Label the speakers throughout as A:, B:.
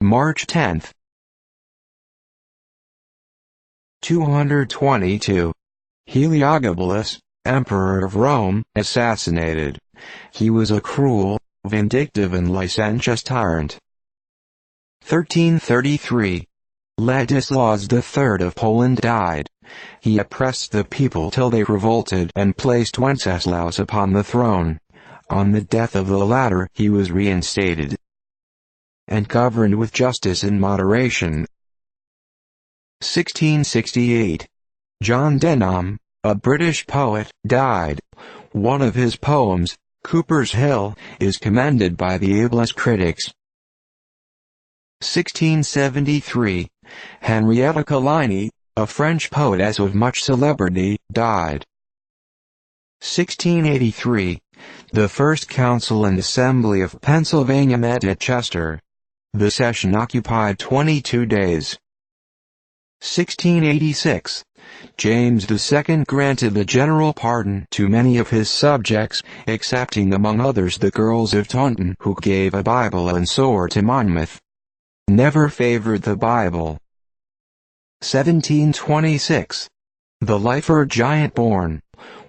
A: March 10. 222. Heliogabalus, Emperor of Rome, assassinated. He was a cruel, vindictive and licentious tyrant. 1333. Ladislaus III of Poland died. He oppressed the people till they revolted and placed Wenceslaus upon the throne. On the death of the latter he was reinstated and governed with justice and moderation. 1668. John Denham, a British poet, died. One of his poems, Cooper's Hill, is commended by the ablest critics. 1673. Henrietta Collini, a French poetess of much celebrity, died. 1683. The First Council and Assembly of Pennsylvania met at Chester. The session occupied 22 days. 1686. James II granted a general pardon to many of his subjects, excepting among others the girls of Taunton, who gave a Bible and sword to Monmouth. Never favored the Bible. 1726. The Lifer giant born.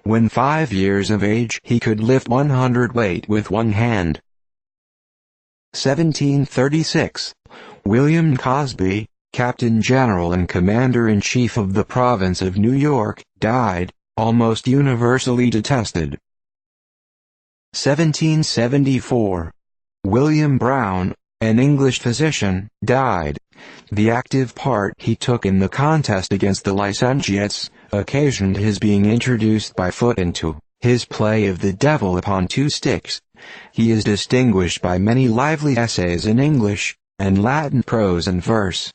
A: When 5 years of age he could lift 100 weight with one hand. 1736. William Cosby, Captain General and Commander-in-Chief of the Province of New York, died, almost universally detested. 1774. William Brown, an English physician, died. The active part he took in the contest against the licentiates occasioned his being introduced by Foote into his play of The Devil upon Two Sticks. He is distinguished by many lively essays in English and Latin prose and verse.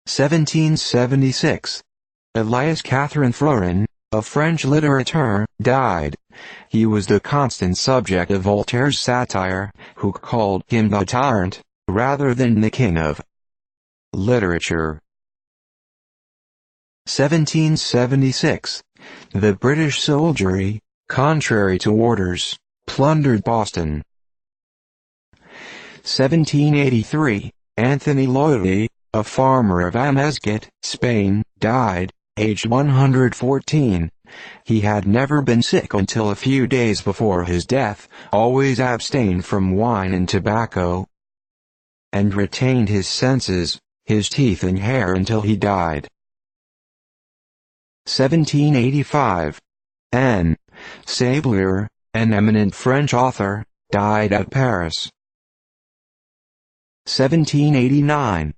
A: 1776. Elias Catherine Florin, a French litterateur, died. He was the constant subject of Voltaire's satire, who called him the tyrant, rather than the king of literature. 1776. The British soldiery, contrary to orders, plundered Boston. 1783. Anthony Loyoli, a farmer of Amezquit, Spain, died, aged 114. He had never been sick until a few days before his death, always abstained from wine and tobacco, and retained his senses, his teeth and hair until he died. 1785. N. Sablier, an eminent French author, died at Paris. 1789.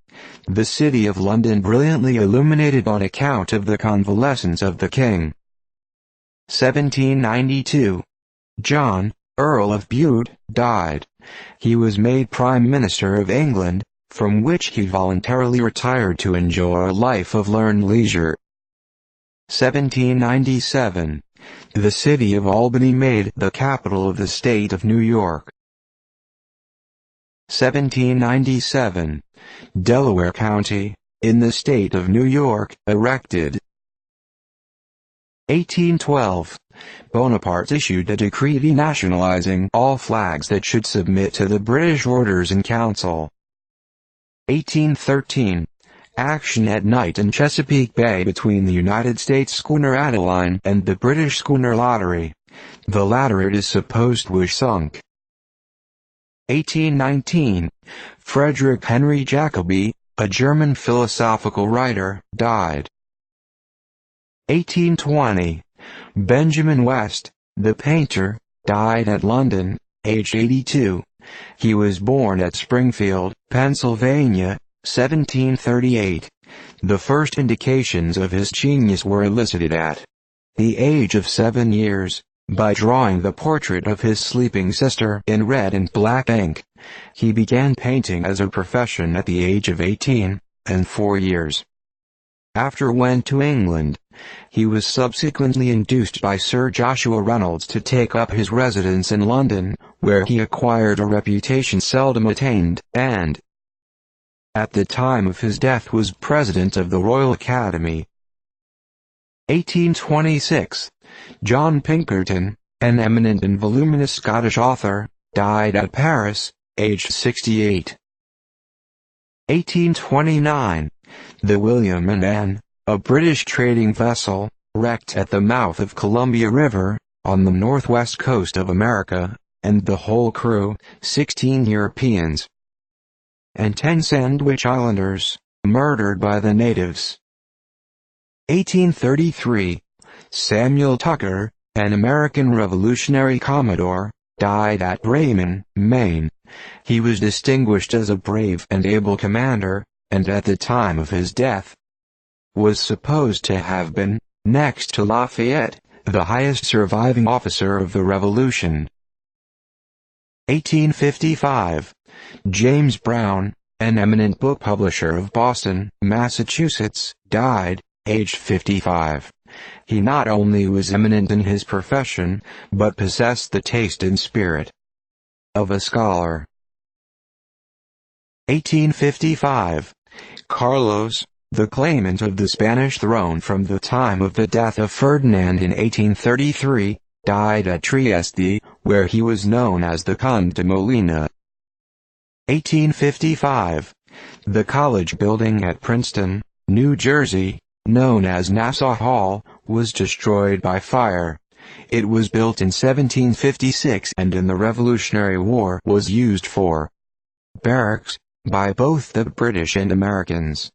A: The city of London brilliantly illuminated on account of the convalescence of the king. 1792. John, Earl of Bute, died. He was made Prime Minister of England, from which he voluntarily retired to enjoy a life of learned leisure. 1797. The city of Albany made the capital of the state of New York. 1797. Delaware County, in the state of New York, erected. 1812. Bonaparte issued a decree denationalizing all flags that should submit to the British orders in council. 1813. Action at night in Chesapeake Bay between the United States schooner Adeline and the British schooner Lottery. The latter it is supposed was sunk. 1819. Frederick Henry Jacobi, a German philosophical writer, died. 1820. Benjamin West, the painter, died at London, aged 82. He was born at Springfield, Pennsylvania, 1738. The first indications of his genius were elicited at the age of 7 years, by drawing the portrait of his sleeping sister in red and black ink. He began painting as a profession at the age of 18, and 4 years after went to England. He was subsequently induced by Sir Joshua Reynolds to take up his residence in London, where he acquired a reputation seldom attained, and at the time of his death was President of the Royal Academy. 1826. John Pinkerton, an eminent and voluminous Scottish author, died at Paris, aged 68. 1829. The William and Anne, a British trading vessel, wrecked at the mouth of Columbia River, on the northwest coast of America, and the whole crew, 16 Europeans and 10 Sandwich Islanders, murdered by the natives. 1833. Samuel Tucker, an American Revolutionary Commodore, died at Bremen, Maine. He was distinguished as a brave and able commander, and at the time of his death, was supposed to have been, next to Lafayette, the highest surviving officer of the Revolution. 1855. James Brown, an eminent book publisher of Boston, Massachusetts, died, aged 55. He not only was eminent in his profession, but possessed the taste and spirit of a scholar. 1855. Carlos, the claimant of the Spanish throne from the time of the death of Ferdinand in 1833, died at Trieste, where he was known as the Conde de Molina. 1855. The college building at Princeton, New Jersey, known as Nassau Hall, was destroyed by fire. It was built in 1756 and in the Revolutionary War was used for barracks by both the British and Americans.